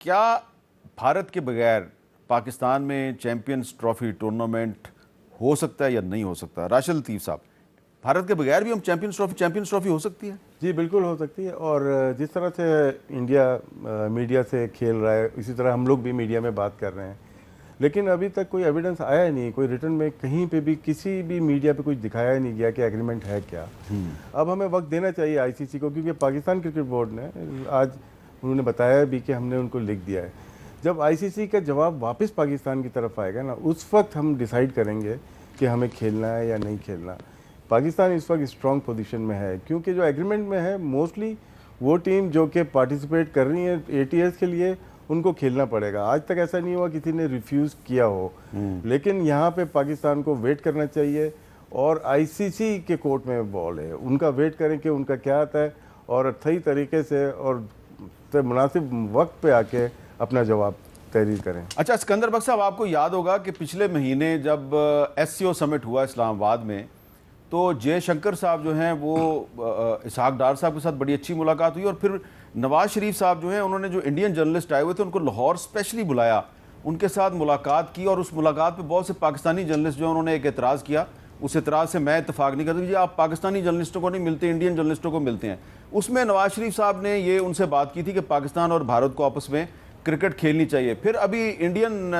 کیا بھارت کے بغیر پاکستان میں چیمپئنز ٹرافی ٹورنامنٹ ہو سکتا ہے یا نہیں ہو سکتا؟ راشد لطیف صاحب، بھارت کے بغیر بھی ہم چیمپئنز ٹرافی ہو سکتی ہے؟ جی بالکل ہو سکتی ہے. اور جس طرح سے انڈیا میڈیا سے کھیل رہا ہے اسی طرح ہم لوگ بھی میڈیا میں بات کر رہے ہیں، لیکن ابھی تک کوئی ایویڈنس آیا ہی نہیں، کوئی ریٹن میں کہیں پہ بھی کسی بھی میڈیا پہ کچھ دکھایا ہی نہیں گیا کہ ایگریمنٹ ہے کیا. اب ہمیں وقت دینا چاہیے آئی سی سی کو، کیونکہ پاکستان کرکٹ بورڈ نے آج انہوں نے بتایا بھی کہ ہم نے ان کو لکھ دیا ہے. جب آئی سی سی کا جواب واپس پاکستان کی طرف آئے گا نا، اس وقت ہم ڈیسائیڈ کریں گے کہ ہمیں کھیلنا ہے یا نہیں کھیلنا. پاکستان اس وقت اسٹرانگ پوزیشن میں ہے، کیونکہ جو ایگریمنٹ میں ہے موسٹلی وہ ٹیم جو کہ پارٹیسپیٹ کر رہی ہیں اے ٹی ایس کے لیے ان کو کھیلنا پڑے گا. آج تک ایسا نہیں ہوا کسی نے ریفیوز کیا ہو، لیکن یہاں پہ پاکستان کو ویٹ کرنا چاہیے اور آئی سی سی کے کورٹ میں بال ہے، ان کا ویٹ کریں کہ ان کا کیا آتا ہے اور صحیح طریقے سے اور مناسب وقت پہ آ کے اپنا جواب تحریر کریں. اچھا اسکندر بخش صاحب، آپ کو یاد ہوگا کہ پچھلے مہینے جب ایس سی او سمٹ ہوا اسلام آباد میں، تو جے شنکر صاحب جو ہیں وہ اسحاق ڈار صاحب کے ساتھ بڑی اچھی ملاقات ہوئی، اور پھر نواز شریف صاحب جو ہیں انہوں نے جو انڈین جرنلسٹ آئے ہوئے تھے ان کو لاہور اسپیشلی بلایا، ان کے ساتھ ملاقات کی، اور اس ملاقات پہ بہت سے پاکستانی جرنلسٹ جو ہیں انہوں نے ایک اعتراض کیا. اس اعتراض سے میں اتفاق نہیں کرتا کہ آپ پاکستانی جرنلسٹوں کو نہیں ملتے، انڈین جرنلسٹوں کو ملتے ہیں. اس میں نواز شریف صاحب نے یہ ان سے بات کی تھی کہ پاکستان اور بھارت کو آپس میں کرکٹ کھیلنی چاہیے. پھر ابھی انڈین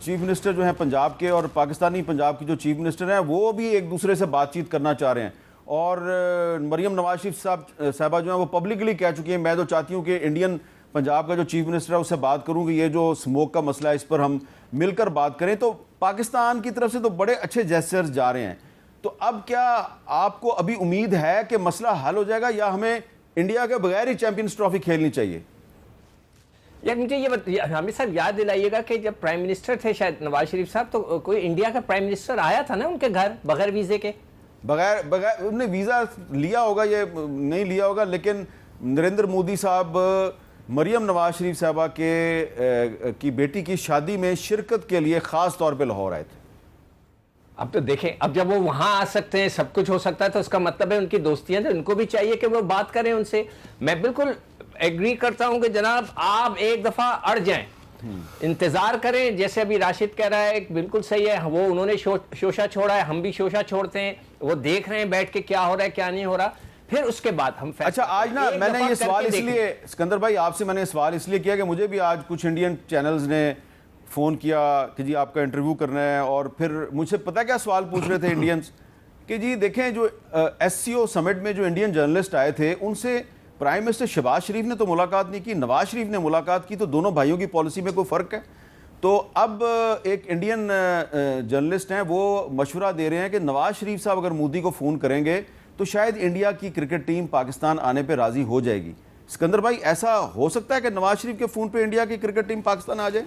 چیف منسٹر جو ہیں پنجاب کے اور پاکستانی پنجاب کی جو چیف منسٹر ہیں وہ بھی ایک دوسرے سے بات چیت کرنا چاہ رہے ہیں، اور مریم نواز شریف صاحبہ جو ہیں وہ پبلکلی کہہ چکی ہیں میں تو چاہتی ہوں کہ انڈین پنجاب کا جو چیف منسٹر ہے اس سے بات کروں کہ یہ جو سموک کا مسئلہ ہے اس پر ہم مل کر بات کریں. تو پاکستان کی طرف سے تو بڑے اچھے جیسچرز جا رہے ہیں. تو اب کیا آپ کو ابھی امید ہے کہ مسئلہ حل ہو جائے گا یا ہمیں انڈیا کے بغیر ہی چیمپئنز ٹرافی کھیلنی چاہیے؟ یار مجھے یہ حامد صاحب یاد دلائیے گا کہ جب پرائم منسٹر تھے شاید نواز شریف صاحب، تو کوئی انڈیا کا پرائم منسٹر آیا تھا نا ان کے گھر بغیر ویزے کے؟ بغیر انہوں نے ویزا لیا ہوگا، یہ نہیں لیا ہوگا، لیکن نریندر مودی صاحب مریم نواز شریف صاحبہ کی بیٹی کی شادی میں شرکت کے لیے خاص طور پہ لاہور آئے تھے. اب تو دیکھیں، اب جب وہ وہاں آ سکتے ہیں، سب کچھ ہو سکتا ہے، تو اس کا مطلب ہے ان کی دوستیاں تو ان کو بھی چاہیے کہ وہ بات کریں ان سے. میں بالکل ایگری کرتا ہوں کہ جناب آپ ایک دفعہ اڑ جائیں، انتظار کریں. جیسے ابھی راشد کہہ رہا ہے بالکل صحیح ہے، وہ انہوں نے شوشہ چھوڑا ہے، ہم بھی شوشہ چھوڑتے ہیں، وہ دیکھ رہے ہیں بیٹھ کے کیا ہو رہا ہے کیا نہیں ہو رہا، پھر اس کے بعد ہم اچھا آج نا میں نے یہ سوال اس لیے اسکندر بھائی آپ سے میں نے سوال اس لیے کیا کہ مجھے بھی آج کچھ انڈین چینلز نے فون کیا کہ جی آپ کا انٹرویو کرنا ہے، اور پھر مجھ سے پتہ کیا سوال پوچھ رہے تھے انڈینز کہ جی دیکھیں جو ایس سی او سمٹ میں جو انڈین جرنلسٹ آئے تھے ان سے پرائم منسٹر شہباز شریف نے تو ملاقات نہیں کی، نواز شریف نے ملاقات کی، تو دونوں بھائیوں کی پالیسی میں کوئی فرق ہے؟ تو اب ایک انڈین جرنلسٹ ہیں وہ مشورہ دے رہے ہیں کہ نواز شریف صاحب اگر مودی کو فون کریں گے تو شاید انڈیا کی کرکٹ ٹیم پاکستان آنے پہ راضی ہو جائے گی. اسکندر بھائی ایسا ہو سکتا ہے کہ نواز شریف کے فون پہ انڈیا کی کرکٹ ٹیم پاکستان آ جائے؟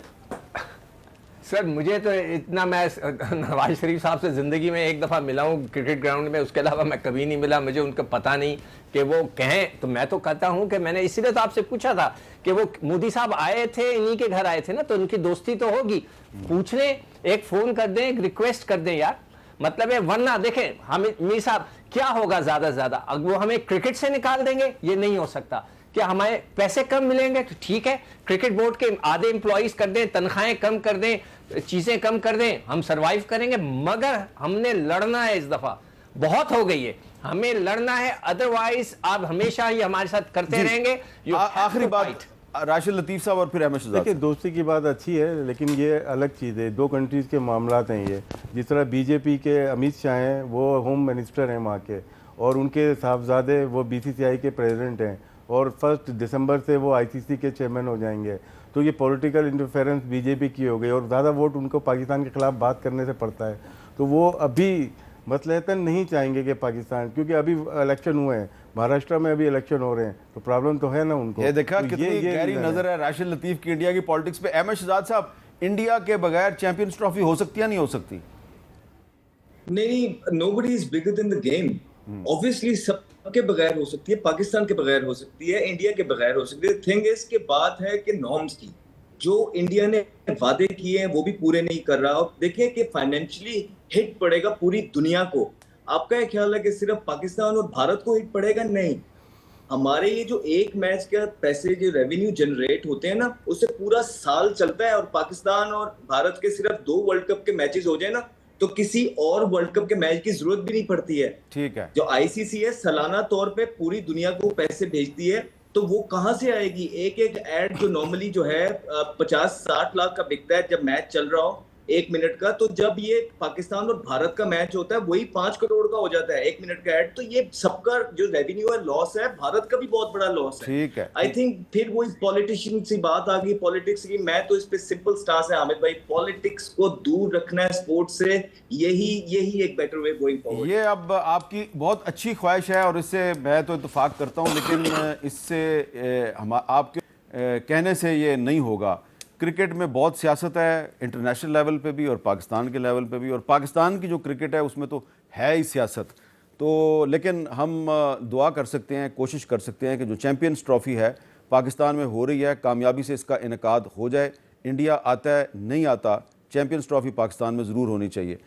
سر مجھے تو اتنا، میں نواز شریف صاحب سے زندگی میں ایک دفعہ ملا ہوں کرکٹ گراؤنڈ میں، اس کے علاوہ میں کبھی نہیں ملا. مجھے ان کا پتہ نہیں کہ وہ کہیں، تو میں تو کہتا ہوں کہ میں نے اسی لیے تو آپ سے پوچھا تھا کہ وہ مودی صاحب آئے تھے، انہی کے گھر آئے تھے نا، تو ان کی دوستی تو ہوگی. پوچھ لیں، ایک فون کر دیں، ایک ریکویسٹ کر دیں یار، مطلب ہے. ورنہ دیکھیں میر صاحب کیا ہوگا زیادہ سے زیادہ، اگر وہ ہمیں کرکٹ سے نکال دیں گے یہ نہیں ہو سکتا. کہ ہمارے پیسے کم ملیں گے تو ٹھیک ہے، کرکٹ بورڈ کے آدھے امپلائیز کر دیں، تنخواہیں کم کر دیں، چیزیں کم کر دیں، ہم سروائیو کریں گے. مگر ہم نے لڑنا ہے، اس دفعہ بہت ہو گئی ہے، ہمیں لڑنا ہے، ادروائز آپ ہمیشہ ہی ہمارے ساتھ کرتے رہیں گے. آخری بات راشد لطیف صاحب اور پھر احمد شہزاد. دیکھیں دوستی کی بات اچھی ہے، لیکن یہ الگ چیز ہے، دو کنٹریز کے معاملات ہیں یہ. جس طرح بی جے پی کے امیت شاہ ہیں، وہ ہوم منسٹر ہیں وہاں کے، اور ان کے صاحبزادے وہ بی سی سی آئی کے پریزیڈنٹ ہیں، اور 1 دسمبر سے وہ آئی سی سی کے چیئرمین ہو جائیں گے. تو یہ پولیٹیکل انٹرفیرنس بی جے پی کی ہو گئی، اور زیادہ ووٹ ان کو پاکستان کے خلاف بات کرنے سے پڑتا ہے. تو وہ ابھی مصلحتاً نہیں چاہیں گے کہ پاکستان، کیونکہ ابھی الیکشن ہوئے ہیں، مہاراشٹر میں ابھی الیکشن ہو رہے ہیں، تو پرابلم تو ہے نا ان کو. یہ دیکھا کتنی گہری نظر ہے راشد لطیف کی انڈیا کی پالیٹکس پہ. احمد شہزاد صاحب، انڈیا کے بغیر چیمپئنز ٹرافی ہو سکتی ہے نہیں ہو سکتی؟ نہیں، nobody is bigger than the game. Obviously سب کے بغیر ہو سکتی ہے، پاکستان کے بغیر ہو سکتی ہے، انڈیا کے بغیر ہو سکتی ہے. تھنگ اس کے بات ہے کہ نارمز کی جو انڈیا نے وعدے کیے ہیں وہ بھی پورے نہیں کر رہا. دیکھیں کہ فائنینشلی ہٹ پڑے گا پوری دنیا کو. آپ کا یہ خیال ہے کہ صرف پاکستان اور بھارت کو ہٹ پڑے گا؟ نہیں، ہمارے یہ جو ایک میچ کا پیسے جو ریونیو جنریٹ ہوتے ہیں نا اس سے پورا سال چلتا ہے, اور پاکستان اور بھارت کے صرف 2 ورلڈ کپ کے میچز ہو جائیں نا تو کسی اور ورلڈ کپ کے میچ کی ضرورت بھی نہیں پڑتی ہے. ٹھیک ہے, جو آئی سی سی ہے سالانہ طور پہ پوری دنیا کو پیسے بھیجتی ہے, تو وہ کہاں سے آئے گی؟ ایک ایڈ جو نارملی جو ہے 50-60 لاکھ کا بکتا ہے جب میچ چل رہا ہو 1 منٹ کا, تو جب یہ پاکستان اور بھارت کا میچ ہوتا ہے وہی 5 کروڑ کا ہو جاتا ہے 1 منٹ کا ایڈ. تو یہ سب کا جو ریونیو ہے لاس ہے, بھارت کا بھی بہت بڑا لاس ہے. ٹھیک ہے, آئی تھنک پھر وہ پالیٹیشین سی بات آ گئی, پالیٹکس کی. میں تو اس پہ سمپل سٹانس ہے حامد بھائی, پالیٹکس کو دور رکھنا ہے اسپورٹ سے, یہی ایک بیٹر وے گوئنگ فارورڈ. یہ اب آپ کی بہت اچھی خواہش ہے اور اس سے میں تو اتفاق کرتا ہوں, لیکن اس سے آپ کے کہنے سے یہ نہیں ہوگا. کرکٹ میں بہت سیاست ہے, انٹرنیشنل لیول پہ بھی اور پاکستان کے لیول پہ بھی, اور پاکستان کی جو کرکٹ ہے اس میں تو ہے ہی سیاست. تو لیکن ہم دعا کر سکتے ہیں, کوشش کر سکتے ہیں کہ جو چیمپئنز ٹرافی ہے پاکستان میں ہو رہی ہے, کامیابی سے اس کا انعقاد ہو جائے. انڈیا آتا ہے نہیں آتا, چیمپئنز ٹرافی پاکستان میں ضرور ہونی چاہیے.